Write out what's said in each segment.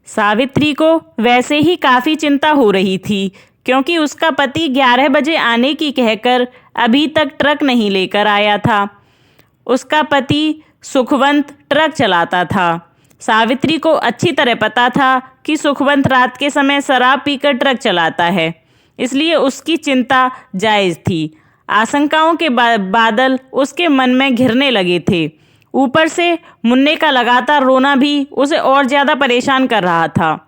सावित्री को वैसे ही काफ़ी चिंता हो रही थी, क्योंकि उसका पति 11 बजे आने की कहकर अभी तक ट्रक नहीं लेकर आया था। उसका पति सुखवंत ट्रक चलाता था। सावित्री को अच्छी तरह पता था कि सुखवंत रात के समय शराब पीकर ट्रक चलाता है, इसलिए उसकी चिंता जायज़ थी। आशंकाओं के बादल उसके मन में घिरने लगे थे। ऊपर से मुन्ने का लगातार रोना भी उसे और ज़्यादा परेशान कर रहा था।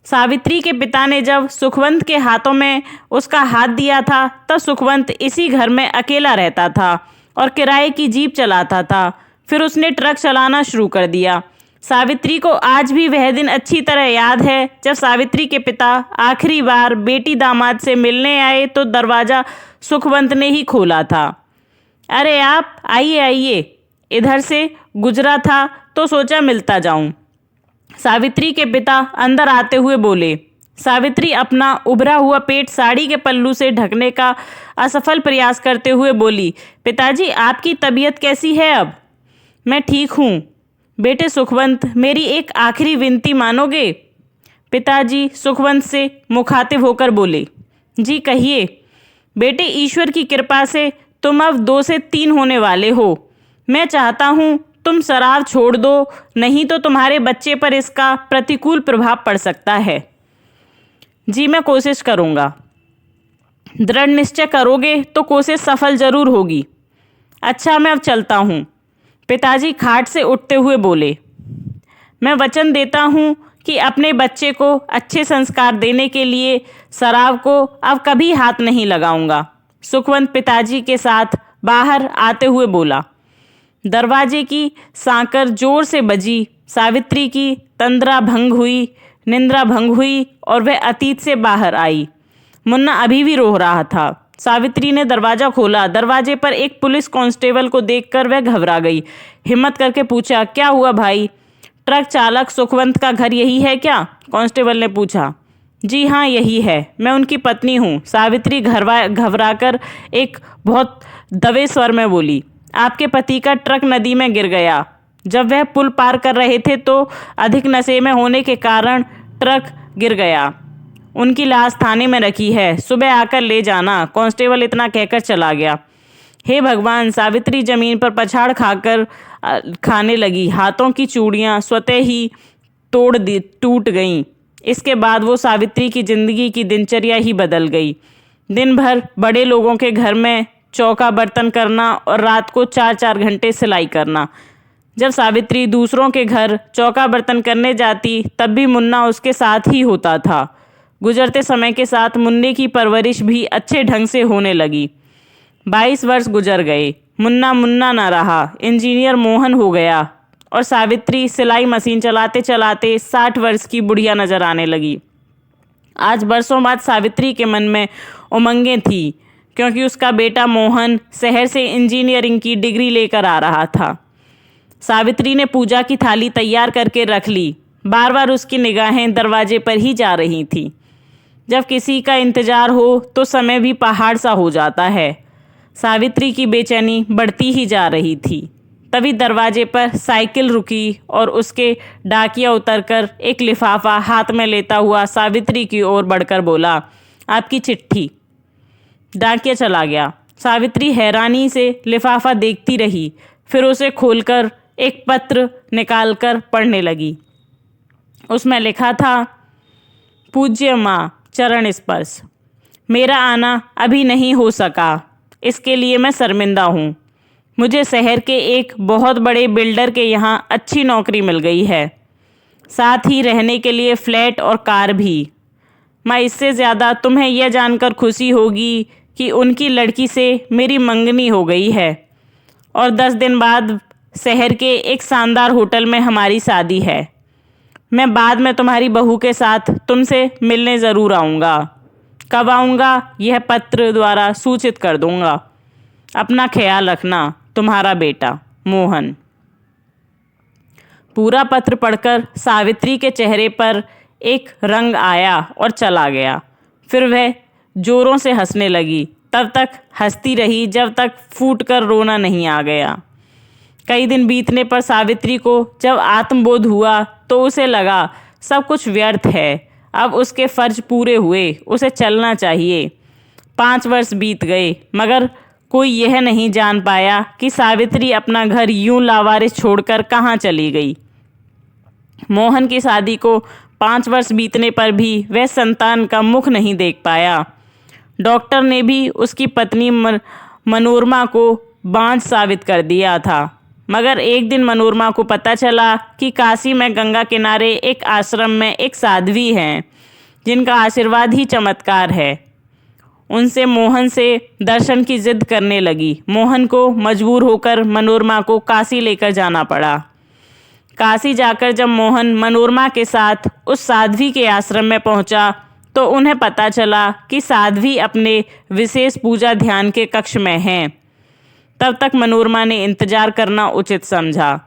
सावित्री के पिता ने जब सुखवंत के हाथों में उसका हाथ दिया था, तब सुखवंत इसी घर में अकेला रहता था और किराए की जीप चलाता था। फिर उसने ट्रक चलाना शुरू कर दिया। सावित्री को आज भी वह दिन अच्छी तरह याद है, जब सावित्री के पिता आखिरी बार बेटी दामाद से मिलने आए तो दरवाज़ा सुखवंत ने ही खोला था। अरे आप आइए आइए, इधर से गुजरा था तो सोचा मिलता जाऊं, सावित्री के पिता अंदर आते हुए बोले। सावित्री अपना उभरा हुआ पेट साड़ी के पल्लू से ढकने का असफल प्रयास करते हुए बोली, पिताजी आपकी तबीयत कैसी है अब? मैं ठीक हूँ बेटे सुखवंत, मेरी एक आखिरी विनती मानोगे? पिताजी सुखवंत से मुखातिब होकर बोले। जी कहिए बेटे, ईश्वर की कृपा से तुम अब 2 से 3 होने वाले हो। मैं चाहता हूँ तुम शराब छोड़ दो, नहीं तो तुम्हारे बच्चे पर इसका प्रतिकूल प्रभाव पड़ सकता है। जी मैं कोशिश करूँगा। दृढ़ निश्चय करोगे तो कोशिश सफल जरूर होगी। अच्छा मैं अब चलता हूँ, पिताजी खाट से उठते हुए बोले। मैं वचन देता हूँ कि अपने बच्चे को अच्छे संस्कार देने के लिए शराब को अब कभी हाथ नहीं लगाऊंगा, सुखवंत पिताजी के साथ बाहर आते हुए बोला। दरवाजे की सांकर जोर से बजी। सावित्री की तंद्रा भंग हुई, निंद्रा भंग हुई और वह अतीत से बाहर आई। मुन्ना अभी भी रो रहा था। सावित्री ने दरवाज़ा खोला। दरवाजे पर एक पुलिस कांस्टेबल को देखकर वह घबरा गई। हिम्मत करके पूछा, क्या हुआ भाई? ट्रक चालक सुखवंत का घर यही है क्या? कांस्टेबल ने पूछा। जी हाँ यही है, मैं उनकी पत्नी हूँ, सावित्री घबराकर एक बहुत दबे स्वर में बोली। आपके पति का ट्रक नदी में गिर गया। जब वह पुल पार कर रहे थे तो अधिक नशे में होने के कारण ट्रक गिर गया। उनकी लाश थाने में रखी है, सुबह आकर ले जाना, कांस्टेबल इतना कहकर चला गया। हे भगवान, सावित्री जमीन पर पछाड़ खाकर खाने लगी। हाथों की चूड़ियाँ स्वतः ही टूट गईं। इसके बाद वो सावित्री की जिंदगी की दिनचर्या ही बदल गई। दिन भर बड़े लोगों के घर में चौका बर्तन करना और रात को 4-4 घंटे सिलाई करना। जब सावित्री दूसरों के घर चौका बर्तन करने जाती, तब भी मुन्ना उसके साथ ही होता था। गुजरते समय के साथ मुन्ने की परवरिश भी अच्छे ढंग से होने लगी। 22 वर्ष गुजर गए। मुन्ना मुन्ना ना रहा, इंजीनियर मोहन हो गया और सावित्री सिलाई मशीन चलाते चलाते 60 वर्ष की बुढ़िया नजर आने लगी। आज बरसों बाद सावित्री के मन में उमंगें थी, क्योंकि उसका बेटा मोहन शहर से इंजीनियरिंग की डिग्री लेकर आ रहा था। सावित्री ने पूजा की थाली तैयार करके रख ली। बार बार उसकी निगाहें दरवाजे पर ही जा रही थीं। जब किसी का इंतजार हो तो समय भी पहाड़ सा हो जाता है। सावित्री की बेचैनी बढ़ती ही जा रही थी। तभी दरवाजे पर साइकिल रुकी और उसके डाकिया उतरकर एक लिफाफा हाथ में लेता हुआ सावित्री की ओर बढ़कर बोला, आपकी चिट्ठी। डाकिया चला गया। सावित्री हैरानी से लिफाफा देखती रही, फिर उसे खोलकर एक पत्र निकालकर पढ़ने लगी। उसमें लिखा था, पूज्य माँ, चरण स्पर्श। मेरा आना अभी नहीं हो सका, इसके लिए मैं शर्मिंदा हूँ। मुझे शहर के एक बहुत बड़े बिल्डर के यहाँ अच्छी नौकरी मिल गई है, साथ ही रहने के लिए फ्लैट और कार भी। मैं इससे ज़्यादा तुम्हें यह जानकर खुशी होगी कि उनकी लड़की से मेरी मंगनी हो गई है और 10 दिन बाद शहर के एक शानदार होटल में हमारी शादी है। मैं बाद में तुम्हारी बहू के साथ तुमसे मिलने ज़रूर आऊँगा। कब आऊँगा यह पत्र द्वारा सूचित कर दूँगा। अपना ख्याल रखना, तुम्हारा बेटा मोहन। पूरा पत्र पढ़कर सावित्री के चेहरे पर एक रंग आया और चला गया। फिर वह जोरों से हंसने लगी। तब तक हंसती रही जब तक फूटकर रोना नहीं आ गया। कई दिन बीतने पर सावित्री को जब आत्मबोध हुआ तो उसे लगा सब कुछ व्यर्थ है। अब उसके फर्ज पूरे हुए, उसे चलना चाहिए। 5 वर्ष बीत गए, मगर कोई यह नहीं जान पाया कि सावित्री अपना घर यूं लावारिस छोड़कर कहाँ चली गई। मोहन की शादी को 5 वर्ष बीतने पर भी वह संतान का मुख नहीं देख पाया। डॉक्टर ने भी उसकी पत्नी मनोरमा को बांझ साबित कर दिया था। मगर एक दिन मनोरमा को पता चला कि काशी में गंगा किनारे एक आश्रम में एक साध्वी हैं जिनका आशीर्वाद ही चमत्कार है। उनसे मोहन से दर्शन की जिद करने लगी। मोहन को मजबूर होकर मनोरमा को काशी लेकर जाना पड़ा। काशी जाकर जब मोहन मनोरमा के साथ उस साध्वी के आश्रम में पहुंचा तो उन्हें पता चला कि साध्वी अपने विशेष पूजा ध्यान के कक्ष में हैं। तब तक मनोरमा ने इंतजार करना उचित समझा,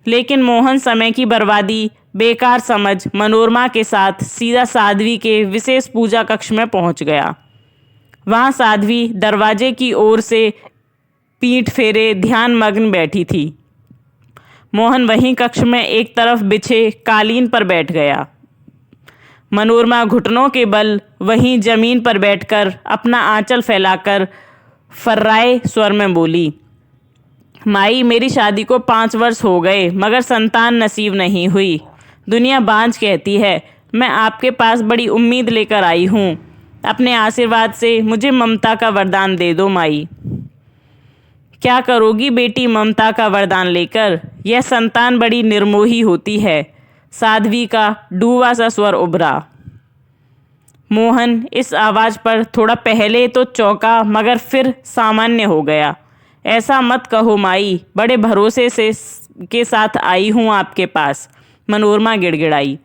लेकिन मोहन समय की बर्बादी बेकार समझ मनोरमा के साथ सीधा साध्वी के विशेष पूजा कक्ष में पहुंच गया। वहाँ साध्वी दरवाजे की ओर से पीठ फेरे ध्यान मग्न बैठी थी। मोहन वहीं कक्ष में एक तरफ बिछे कालीन पर बैठ गया। मनोरमा घुटनों के बल वहीं जमीन पर बैठकर अपना आंचल फैलाकर फर्राए स्वर में बोली, माई, मेरी शादी को 5 वर्ष हो गए मगर संतान नसीब नहीं हुई। दुनिया बांझ कहती है। मैं आपके पास बड़ी उम्मीद लेकर आई हूँ। अपने आशीर्वाद से मुझे ममता का वरदान दे दो माई। क्या करोगी बेटी ममता का वरदान लेकर? यह संतान बड़ी निर्मोही होती है। साध्वी का डूबा सा स्वर उभरा। मोहन इस आवाज़ पर थोड़ा पहले तो चौंका मगर फिर सामान्य हो गया। ऐसा मत कहो माई, बड़े भरोसे से के साथ आई हूँ आपके पास। मनोरमा गिड़गिड़ाई।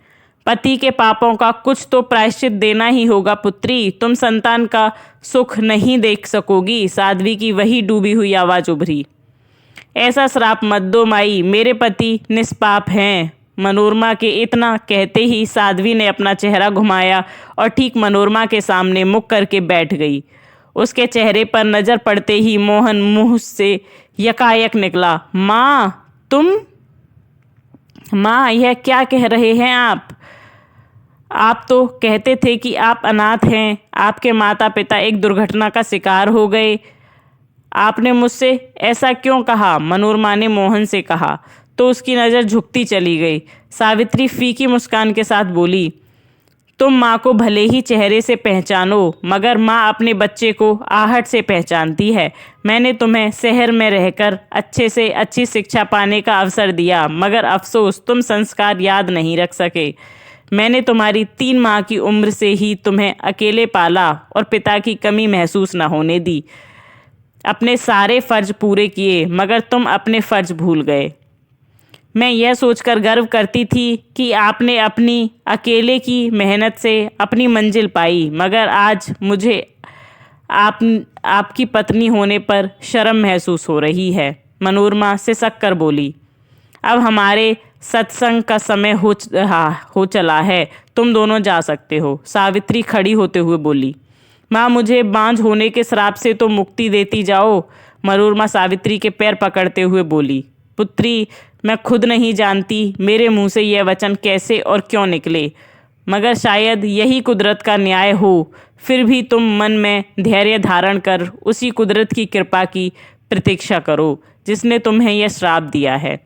पति के पापों का कुछ तो प्रायश्चित देना ही होगा पुत्री। तुम संतान का सुख नहीं देख सकोगी। साध्वी की वही डूबी हुई आवाज़ उभरी। ऐसा श्राप मत दो माई, मेरे पति निष्पाप हैं। मनोरमा के इतना कहते ही साध्वी ने अपना चेहरा घुमाया और ठीक मनोरमा के सामने मुख करके बैठ गई। उसके चेहरे पर नज़र पड़ते ही मोहन मुंह से यकायक निकला, माँ तुम? माँ, यह क्या कह रहे हैं आप? आप तो कहते थे कि आप अनाथ हैं। आपके माता पिता एक दुर्घटना का शिकार हो गए। आपने मुझसे ऐसा क्यों कहा? मनोरमा ने मोहन से कहा तो उसकी नज़र झुकती चली गई। सावित्री फीकी मुस्कान के साथ बोली, तुम माँ को भले ही चेहरे से पहचानो मगर माँ अपने बच्चे को आहट से पहचानती है। मैंने तुम्हें शहर में रहकर अच्छे से अच्छी शिक्षा पाने का अवसर दिया मगर अफसोस तुम संस्कार याद नहीं रख सके। मैंने तुम्हारी 3 माह की उम्र से ही तुम्हें अकेले पाला और पिता की कमी महसूस न होने दी। अपने सारे फ़र्ज पूरे किए मगर तुम अपने फ़र्ज भूल गए। मैं यह सोचकर गर्व करती थी कि आपने अपनी अकेले की मेहनत से अपनी मंजिल पाई मगर आज मुझे आपकी पत्नी होने पर शर्म महसूस हो रही है। मनोरमा सिसक कर बोली, अब हमारे सत्संग का समय हो चला है। तुम दोनों जा सकते हो। सावित्री खड़ी होते हुए बोली, माँ, मुझे बांझ होने के श्राप से तो मुक्ति देती जाओ। मनोरमा सावित्री के पैर पकड़ते हुए बोली, पुत्री, मैं खुद नहीं जानती मेरे मुंह से यह वचन कैसे और क्यों निकले मगर शायद यही कुदरत का न्याय हो। फिर भी तुम मन में धैर्य धारण कर उसी कुदरत की कृपा की प्रतीक्षा करो जिसने तुम्हें यह श्राप दिया है।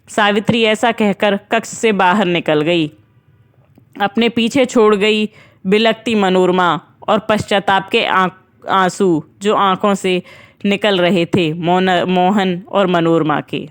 सावित्री ऐसा कहकर कक्ष से बाहर निकल गई। अपने पीछे छोड़ गई बिलखती मनोरमा और पश्चाताप के आंसू जो आंखों से निकल रहे थे मोहन और मनोरमा के।